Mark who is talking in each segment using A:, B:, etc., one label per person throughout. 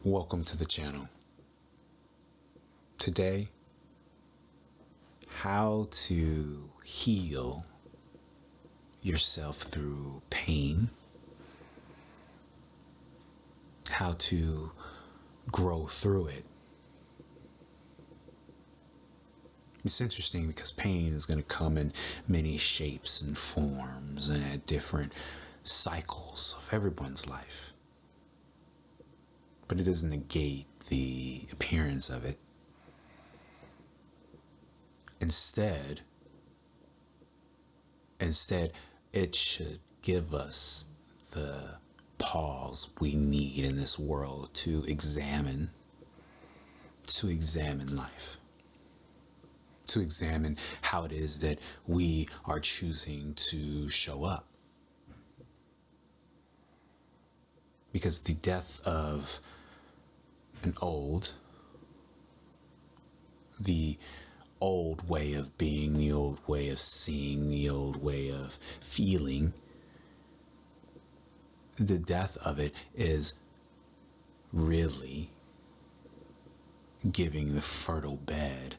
A: Welcome to the channel. Today, how to heal yourself through pain, how to grow through it. It's interesting because pain is going to come in many shapes and forms and at different cycles of everyone's life. But it doesn't negate the appearance of it. Instead, it should give us the pause we need in this world to examine life, to examine how it is that we are choosing to show up. Because the death of the old way of being, the old way of seeing, the old way of feeling, the death of it is really giving the fertile bed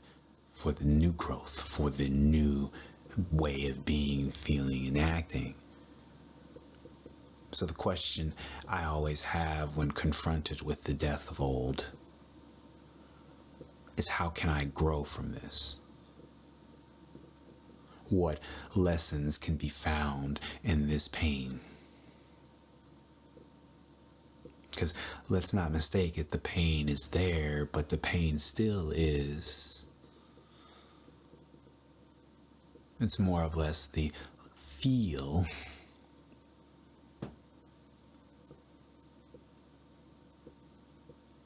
A: for the new growth, for the new way of being, feeling, and acting. So the question I always have when confronted with the death of old is, how can I grow from this? What lessons can be found in this pain? Because let's not mistake it, the pain is there, but the pain still is. It's more or less the feel.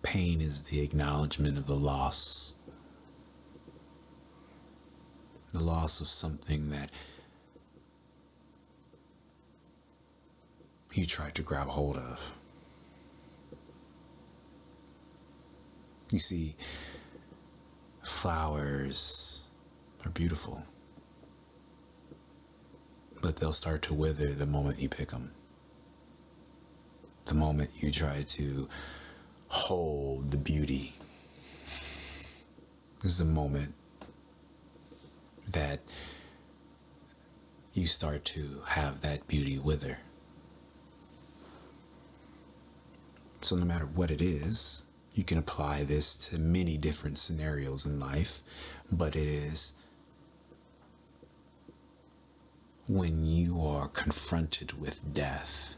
A: Pain is the acknowledgement of the loss of something that you tried to grab hold of. You see, flowers are beautiful, but they'll start to wither the moment you pick them. The moment you try to hold the beauty is the moment that you start to have that beauty wither. So no matter what it is, you can apply this to many different scenarios in life, but it is when you are confronted with death,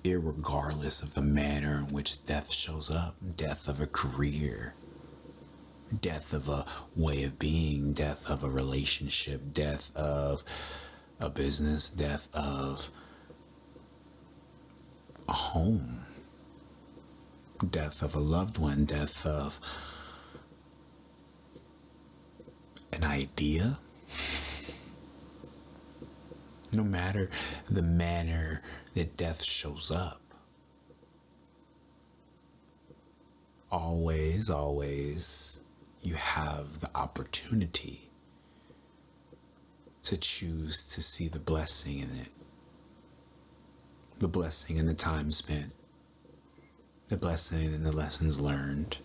A: irregardless of the manner in which death shows up, death of a career, death of a way of being, death of a relationship, death of a business, death of a home, death of a loved one, death of an idea. No matter the manner that death shows up, always you have the opportunity to choose to see the blessing in it. The blessing in the time spent, the blessing in the lessons learned.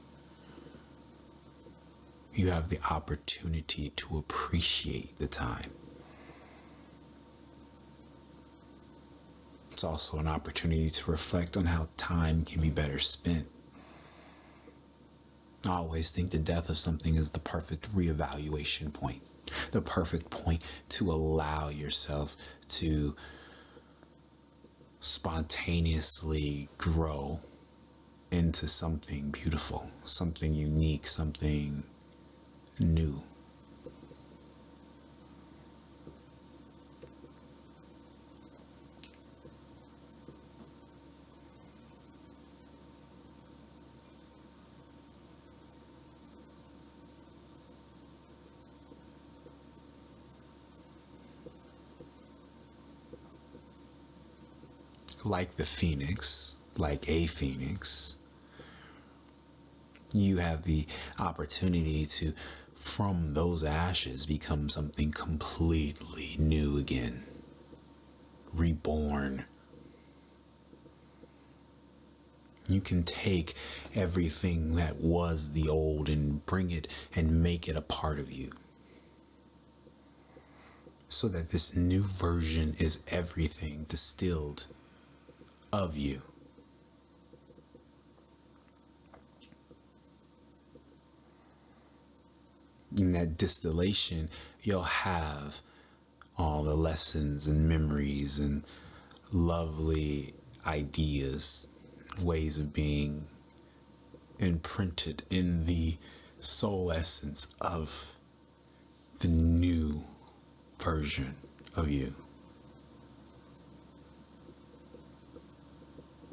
A: You have the opportunity to appreciate the time. It's also an opportunity to reflect on how time can be better spent. I always think the death of something is the perfect reevaluation point, the perfect point to allow yourself to spontaneously grow into something beautiful, something unique, something new. Like a phoenix, you have the opportunity to, from those ashes, become something completely new again, reborn. You can take everything that was the old and bring it and make it a part of you. So that this new version is everything distilled of you. In that distillation, you'll have all the lessons and memories and lovely ideas, ways of being imprinted in the soul essence of the new version of you.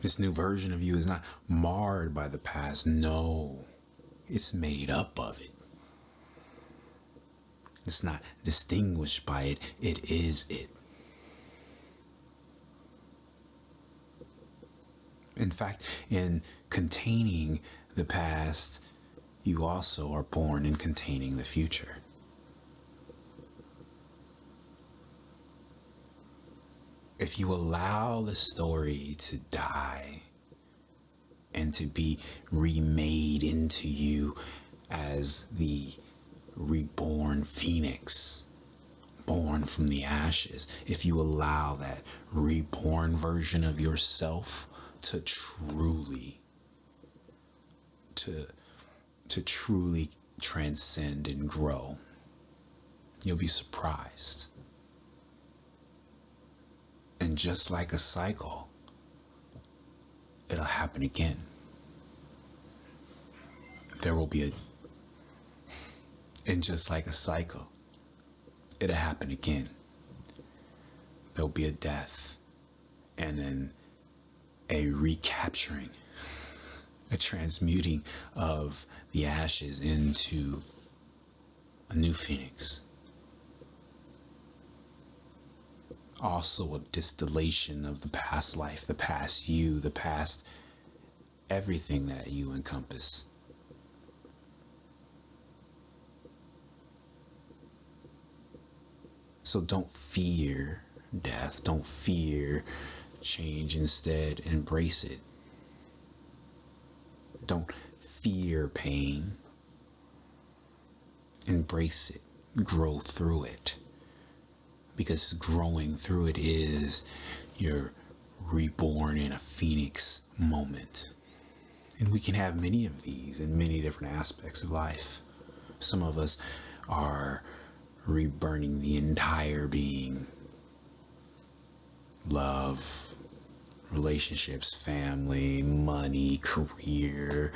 A: This new version of you is not marred by the past. No, it's made up of it. It's not distinguished by it. It is it. In fact, in containing the past, you also are born in containing the future. If you allow the story to die and to be remade into you as the reborn phoenix, born from the ashes, if you allow that reborn version of yourself to truly transcend and grow, you'll be surprised. And just like a cycle, it'll happen again. And just like a cycle, it'll happen again. There'll be a death, and then a recapturing, a transmuting of the ashes into a new phoenix. Also a distillation of the past life, the past you, the past everything that you encompass. So don't fear death. Don't fear change. Instead, embrace it. Don't fear pain. Embrace it. Grow through it. Because growing through it is you're reborn in a phoenix moment. And we can have many of these in many different aspects of life. Some of us are reburning the entire being. Love, relationships, family, money, career,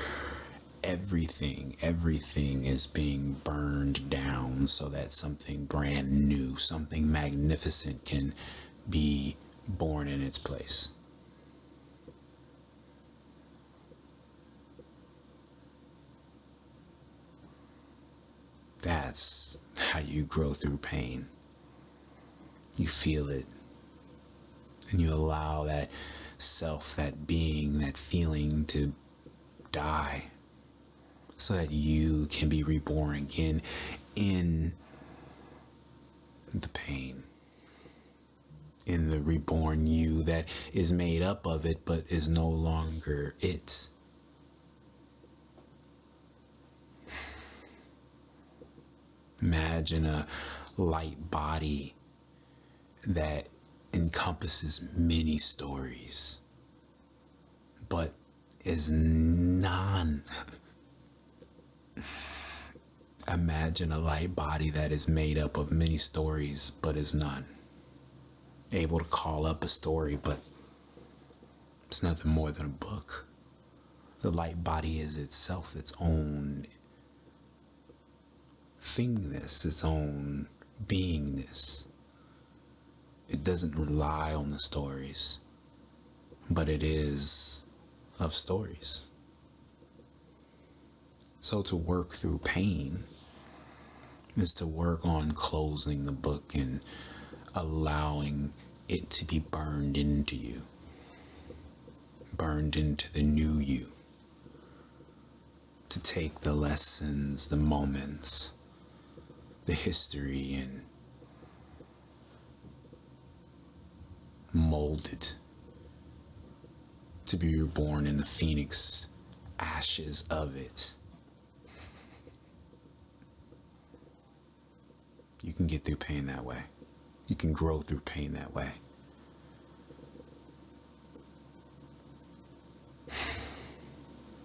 A: everything is being burned down so that something brand new, something magnificent can be born in its place. That's how you grow through pain. You feel it, and you allow that self, that being, that feeling to die so that you can be reborn again in the pain, in the reborn you that is made up of it but is no longer it. Imagine a light body that encompasses many stories, but is none. Imagine a light body that is made up of many stories, but is none. Able to call up a story, but it's nothing more than a book. The light body is itself its own thingness, its own beingness. It doesn't rely on the stories, but it is of stories. So to work through pain is to work on closing the book and allowing it to be burned into you, burned into the new you, to take the lessons, the moments, the history, and mold it to be reborn in the phoenix ashes of it. You can get through pain that way. You can grow through pain that way.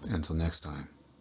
A: Until next time.